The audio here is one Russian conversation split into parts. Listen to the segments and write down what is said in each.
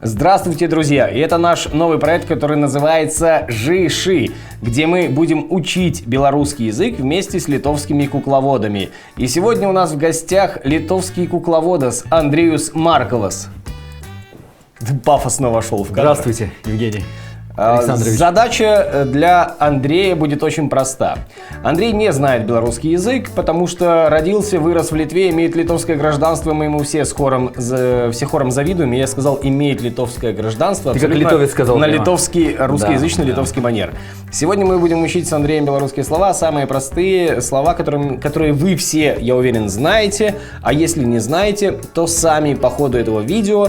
Здравствуйте, друзья! И это наш новый проект, который называется «Жиши», где мы будем учить белорусский язык вместе с литовскими кукловодами. И сегодня у нас в гостях литовский кукловодос Andrius Markovas. Пафосно вошел в кадр. Здравствуйте, Евгений Александрович. Задача для Андрея будет очень проста. Андрей не знает белорусский язык, потому что родился, вырос в Литве, имеет литовское гражданство. Мы ему все хором завидуем. И я сказал, имеет литовское гражданство. Ты как литовец сказал. На прямо. литовский, русскоязычный, литовский манер. Сегодня мы будем учить с Андреем белорусские слова, самые простые слова, которые вы все, я уверен, знаете. А если не знаете, то сами по ходу этого видео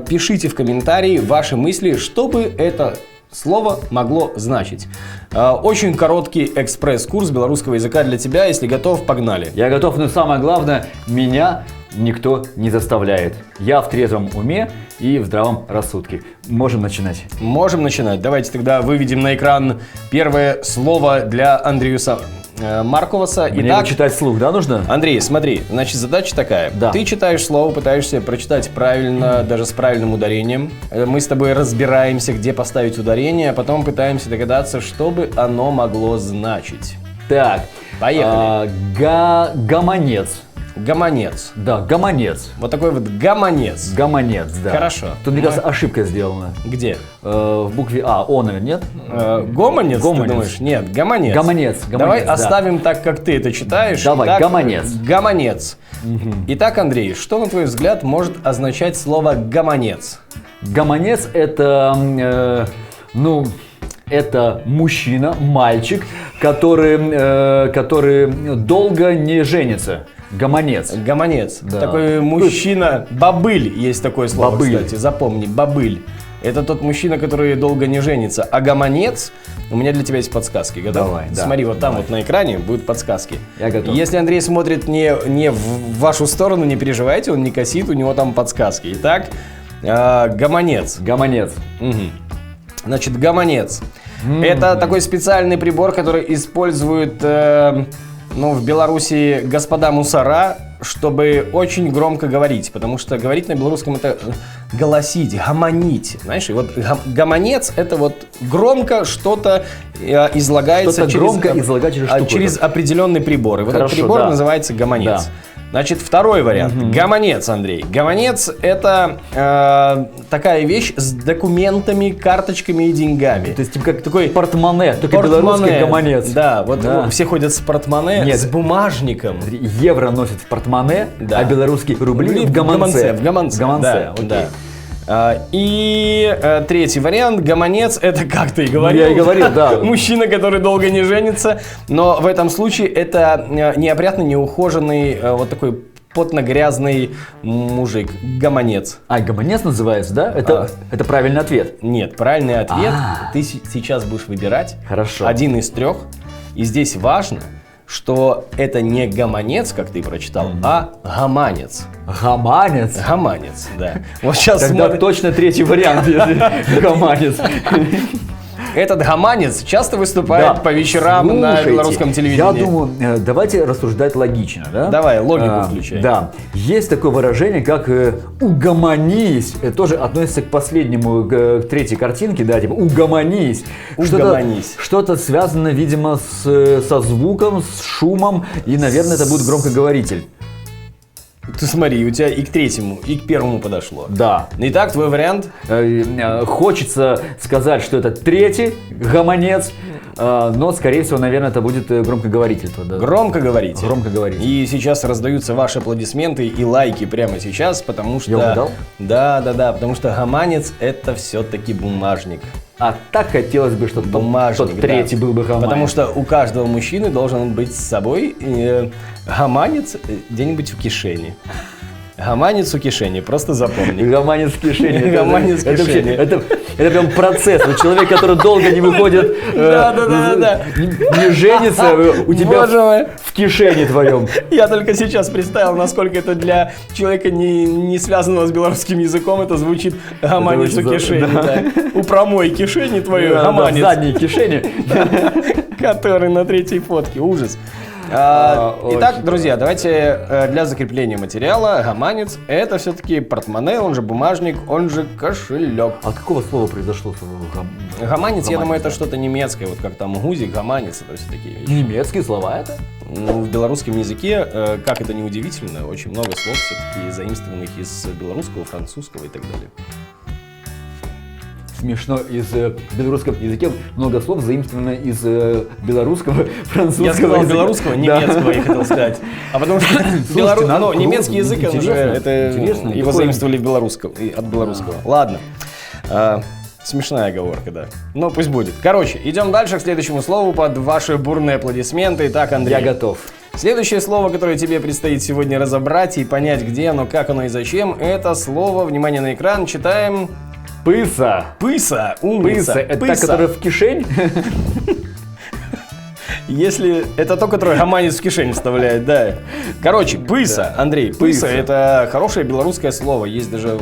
пишите в комментарии ваши мысли, что бы это слово могло значить. Очень короткий экспресс-курс белорусского языка для тебя. Если готов, погнали. Я готов, но самое главное, меня никто не заставляет. Я в трезвом уме и в здравом рассудке. Можем начинать. Можем начинать. Давайте тогда выведем на экран первое слово для Андриуса Марковаса. Мне его читать вслух, да, нужно? Андрей, смотри, значит, задача такая. Да. Ты читаешь слово, пытаешься прочитать правильно, даже с правильным ударением. Мы с тобой разбираемся, где поставить ударение, а потом пытаемся догадаться, что бы оно могло значить. Так. Поехали. Гомонец. Гомонец. Да, гомонец. Вот такой вот гомонец. Гомонец, да. Хорошо. Тут, мне кажется, ошибка сделана. Где? В букве А. О, наверное, нет? Гомонец, Гомонец. ты думаешь? Нет, гомонец. Гомонец. Давай да. оставим так, как ты это читаешь. Давай, Итак, гомонец. Гомонец. Итак, Андрей, что, на твой взгляд, может означать слово гомонец? Гомонец это, это мужчина, мальчик, который долго не женится. Гомонец. Гомонец. Да. Такой мужчина. Бобыль есть такое слово, Бобыль. кстати. Запомни, бобыль. Это тот мужчина, который долго не женится. А гомонец, у меня для тебя есть подсказки. Готов? Давай, да. Смотри, вот там Давай. вот на экране будут подсказки. Я готов. Если Андрей смотрит не в вашу сторону, не переживайте, он не косит, у него там подсказки. Итак, гомонец. Гомонец. Мгм. Значит, гомонец. Это такой специальный прибор, который используют в Беларуси господа мусора, чтобы очень громко говорить. Потому что говорить на белорусском это голосить, гомонить. Знаешь, и вот гомонец это вот громко что-то излагается Что-то громко излагать через штуку. через определенный прибор. И вот Хорошо, этот прибор да. называется гомонец. Да. Значит, второй вариант. Гомонец, Андрей. Гомонец – это такая вещь с документами, карточками и деньгами. То есть, типа, как такой портмоне, только белорусский гомонец. Да, вот Да. все ходят с портмоне, Нет. с бумажником. Евро носит в портмоне, Да. а белорусские рубли в гомонце. В гомонце, Да, окей. да. И третий вариант. Гомонец – это, как ты и говорил, Я и говорил, да. мужчина, который долго не женится. Но в этом случае это неопрятный, неухоженный, вот такой потно-грязный мужик. Гомонец. А, гомонец называется, да? Это правильный ответ. Нет, правильный ответ ты сейчас будешь выбирать. Хорошо. Один из трех. И здесь важно, что это не гомонец, как ты прочитал, а гоманец. Гоманец? Гоманец, да. Вот сейчас Тогда смотри. точно третий вариант, если гоманец. Этот гоманец часто выступает Да. по вечерам на Слушайте, белорусском телевидении. Я думаю, давайте рассуждать логично, да? Давай, логику включай. Да. Есть такое выражение, как «угомонись». Это тоже относится к последнему, к третьей картинке, да, типа «угомонись». Угомонись. Что-то связано, видимо, со звуком, с шумом, и, наверное, это будет громкоговоритель. Ты смотри, у тебя и к третьему, и к первому подошло. Да. Итак, твой вариант? Хочется сказать, что это третий гомонец, но, скорее всего, наверное, это будет громкоговоритель. Да. Громко говорите. Громкоговоритель. И сейчас раздаются ваши аплодисменты и лайки прямо сейчас, потому что... Я угадал? Да, потому что гоманец это все-таки бумажник. А так хотелось бы, чтобы Бумажник, тот третий да. был бы гоманец. Потому что у каждого мужчины должен быть с собой гоманец где-нибудь в кишени. Гоманец у кишени, просто запомни. Гоманец в кишени. Гоманец в Это вообще- кишени. Это прям процесс. Вот человек, который долго не выходит, Да. не женится, у тебя Боже мой. в кишени твоем. Я только сейчас представил, насколько это для человека, не связанного с белорусским языком, это звучит гоманец у Это очень кишени. да. Да. У промой кишени твоей Да, в гоманец, задней кишени. который на третьей фотке. Ужас. Итак, друзья, давайте для закрепления материала гаманец — это все-таки портмоне, он же бумажник, он же кошелек. От какого слова произошло слово Гаманец, я думаю, это да? что-то немецкое, вот как там гузик, гаманец, это все такие вещи. Немецкие слова это? Ну, в белорусском языке, как это ни удивительно, очень много слов все-таки заимствованных из белорусского, французского и так далее. Смешно, из белорусского языка много слов заимствовано из белорусского, французского. Я сказал языка. белорусского, немецкого я хотел сказать. А потому что немецкий язык, он же, это его заимствовали от белорусского. Ладно. Смешная оговорка, да. Но пусть будет. Короче, идем дальше к следующему слову под ваши бурные аплодисменты. Итак, Андрей. Я готов. Следующее слово, которое тебе предстоит сегодня разобрать и понять, где оно, как оно и зачем, это слово, внимание на экран, читаем... Пыса. Пыса, умница. Пыса, это та, Пыса. которая в кишень? Если это то, которое гаманец в кишень вставляет, да. Короче, пыса, Андрей, пыса — это хорошее белорусское слово. Есть даже...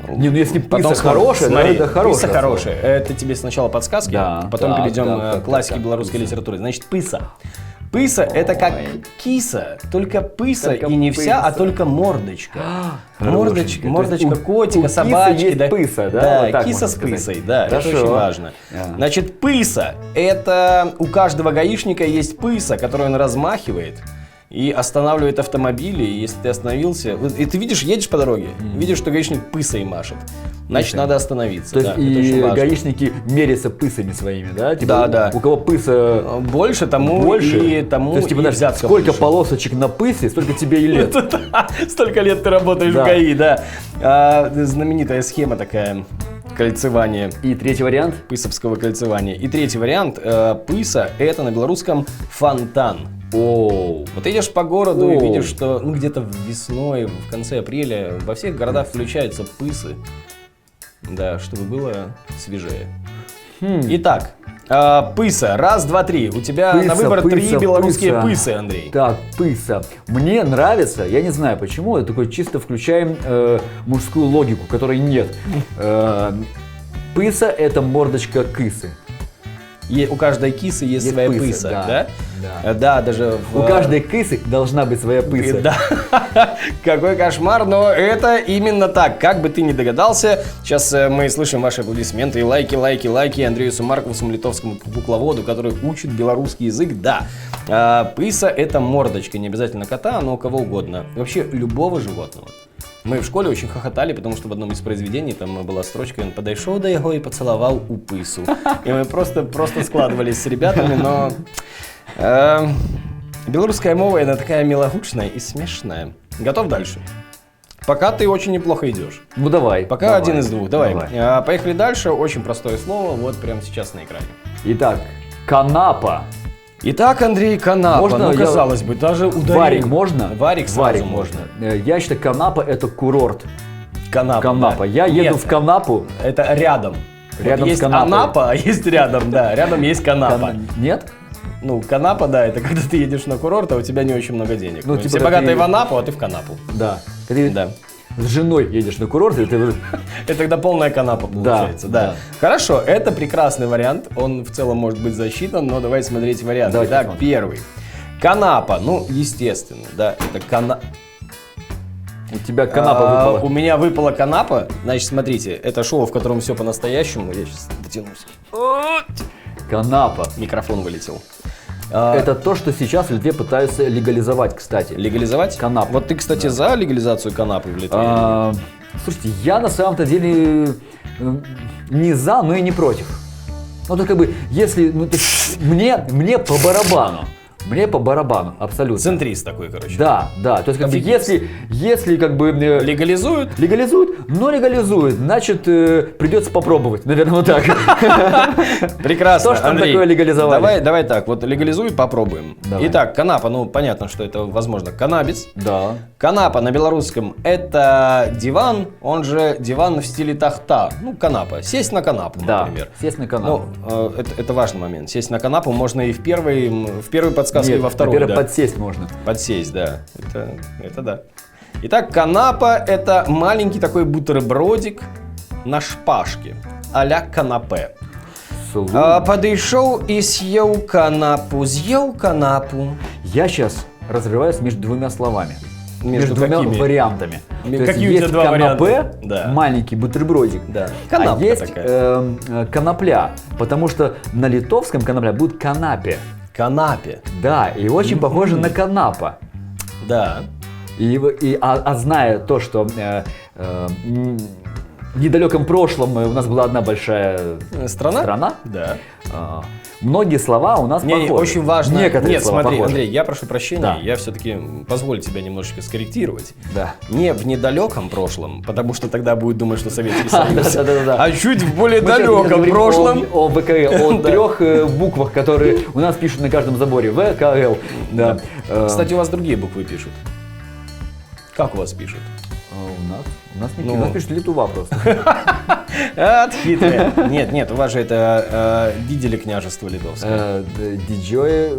Не, ну если Потом пыса хорошая, смотри, это хорошее. пыса хорошая. Это тебе сначала подсказки, Да, потом так, перейдем так, к классике так, белорусской пыса. литературы. Значит, пыса. Пыса — это как киса, только пыса, Только и не вся, а пыса. только мордочка. Хорошенько. Мордочка То есть котика, у кисы собачки. есть да. пыса, да? Да, Вот так киса можно с сказать. пысой, да, Хорошо. это очень важно. Значит, пыса — это у каждого гаишника есть пыса, которую он размахивает и останавливает автомобили. И если ты остановился, и ты видишь, едешь по дороге, видишь, что гаишник пысой машет, значит, надо остановиться. То есть да, это очень и важно. гаишники мерятся пысами своими, да? Типа, Да. У кого пыса Больше, тому больше, и тому то есть, типа, и знаешь, взятка сколько больше. полосочек на пысе, столько тебе и лет. Столько лет ты работаешь Да. в ГАИ, да. Знаменитая схема такая, кольцевание, И третий вариант? пысовского кольцевания. И третий вариант, пыса — это на белорусском фонтан. Оу. Вот идешь по городу и О. видишь, что где-то весной, в конце апреля во всех городах включаются пысы. Да, чтобы было свежее. Итак, пыса. Раз, два, три. У тебя на Пыса, выбор три пыса, белорусские пыса. пысы, Андрей. Так, пыса. Мне нравится, я не знаю почему, это такой чисто включаем мужскую логику, которой нет. Пыса — это мордочка кысы. У каждой кисы есть Есть своя пыса, пыса, да, да? Да, даже У каждой кысы должна быть своя пыса. Да, какой кошмар, но это именно так. Как бы ты ни догадался, сейчас мы слышим ваши аплодисменты и лайки Андрею Сумаркову, литовскому кукловоду, который учит белорусский язык. Да, пыса — это мордочка, не обязательно кота, но у кого угодно. Вообще любого животного. Мы в школе очень хохотали, потому что в одном из произведений там была строчка: «Он подошел до его и поцеловал у пысу». И мы просто складывались с ребятами, но... белорусская мова — она такая милогучная и смешная. Готов дальше? Пока ты очень неплохо идешь. Ну давай. Пока давай, один из двух. Давай. Поехали дальше. Очень простое слово. Вот прямо сейчас на экране. Итак, канапа. Итак, Андрей, канапа. Можно Ну, я- казалось бы, даже ударение. Варик можно? Варик сразу Варик можно. Я считаю, канапа — это курорт. Канапа. Канапа. да. Я еду Нет, в Канапу. Это рядом. Рядом Вот с есть Канапой. Анапа, а есть рядом, да. Рядом есть Канапа. Нет? Ну, Канапа, да, это когда ты едешь на курорт, а у тебя не очень много денег. Ну, Ну, типа, все как богатые ты- в Анапу, а ты в Канапу. Да. Когда ты Да. с женой едешь на курорт, и ты... Это тогда полная канапа получается, да. да. Хорошо, это прекрасный вариант, он в целом может быть засчитан, но давай смотреть варианты. Давайте Итак, посмотрим. первый. Канапа, ну, естественно, да, это У тебя канапа У выпала. меня выпала канапа, значит, смотрите, это шоу, в котором все по-настоящему, я сейчас дотянусь. Канапа. Микрофон вылетел. Это то, что сейчас в Литве пытаются легализовать, кстати. Легализовать? Канапу. Вот ты, кстати, за легализацию канапы в Литве? Слушайте, я на самом-то деле не за, но и не против. Ну, то как бы, если... ну, то есть мне по барабану. Мне по барабану, абсолютно. Центрист такой, короче. Да, да. То есть, как бы, Офигеть. если как бы... Легализуют? Легализуют, но легализуют, значит, придется попробовать, наверное, вот так. Прекрасно, Что ж там Андрей, такое легализовали? Давай так, вот легализуй, попробуем. Давай. Итак, канапа, ну понятно, что это, возможно, каннабис. Да. Канапа на белорусском — это диван, он же диван в стиле тахта. Ну, канапа. Сесть на канапу, Да, например. сесть на канапу. Ну, это важный момент. Сесть на канапу можно и в первой подсказке, и во второй. во-первых, Да. подсесть можно. Подсесть, да. Это да. Итак, канапа — это маленький такой бутербродик на шпажке, а-ля канапе. Подошел и съел канапу. Я сейчас разрываюсь между двумя словами. Между двумя какими? вариантами. Какие у есть тебя два канапе, варианта? Да. маленький бутербродик, Да. а Канапка есть такая. конопля, потому что на литовском конопля будет канапе. Канапе. Да, и очень похоже на канапа. Да. А зная то, что в недалеком прошлом у нас была одна большая страна, Да. многие слова у нас похожи. Очень важно. Некоторые Нет, слова смотри, похожи. Андрей, я прошу прощения, Да. я все-таки позволю тебя немножечко скорректировать. Да. Не в недалеком прошлом, потому что тогда будет думать, что Советский Союз. Да. А чуть в более Мы сейчас далеком говорим прошлом. О ВКЛ, о Да. 3 буквах, которые у нас пишут на каждом заборе. ВКЛ. Да. Кстати, у вас другие буквы пишут. Как у вас пишут? У нас не Ну. у нас пишут Литува просто. Хитрые. Нет, у вас же это Дидели княжество литовское. Диджой.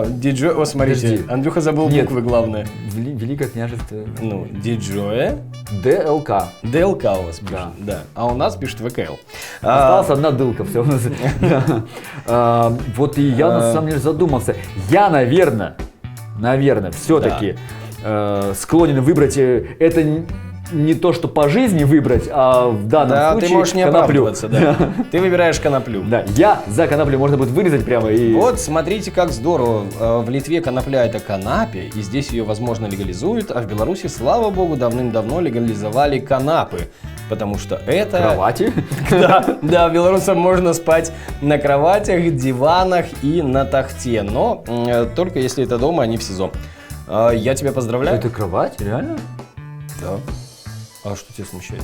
Диджо, о, смотрите, Подожди. Андрюха забыл Нет. буквы главное. Великое княжество. Ну, Диджоэ, ДЛК. ДЛК у вас пишет, Да. да. А у нас пишет ВКЛ. Осталась одна дылка, все у нас. Да. Вот и я на самом деле задумался. Я, наверное, все-таки склонен выбрать это не то, что по жизни выбрать, а в данном Да, случае ты можешь не коноплю. оправдываться, да. Ты выбираешь коноплю. Да, я за коноплю, можно будет вырезать прямо и... Вот, смотрите, как здорово. В Литве конопля – это канапе, и здесь ее, возможно, легализуют, а в Беларуси, слава богу, давным-давно легализовали канапы, потому что это… Кровати. Да, белорусам можно спать на кроватях, диванах и на тахте, но только если это дома, а не в СИЗО. Я тебя поздравляю. Это кровать? Реально? Да. А что тебя смущает?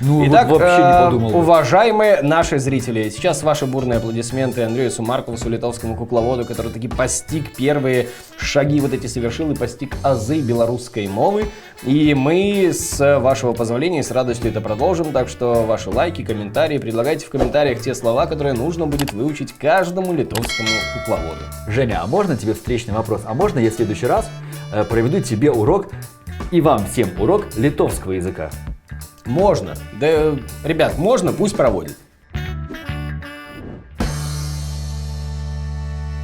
Ну, Итак, вот вообще не подумал. уважаемые наши зрители, сейчас ваши бурные аплодисменты Андрею Сумаркову, литовскому кукловоду, который таки постиг первые шаги вот эти совершил и постиг азы белорусской мовы. И мы, с вашего позволения, с радостью это продолжим, так что ваши лайки, комментарии, предлагайте в комментариях те слова, которые нужно будет выучить каждому литовскому кукловоду. Женя, а можно тебе встречный вопрос? А можно я в следующий раз проведу тебе урок и вам всем урок литовского языка? Можно. Да, ребят, можно, пусть проводит.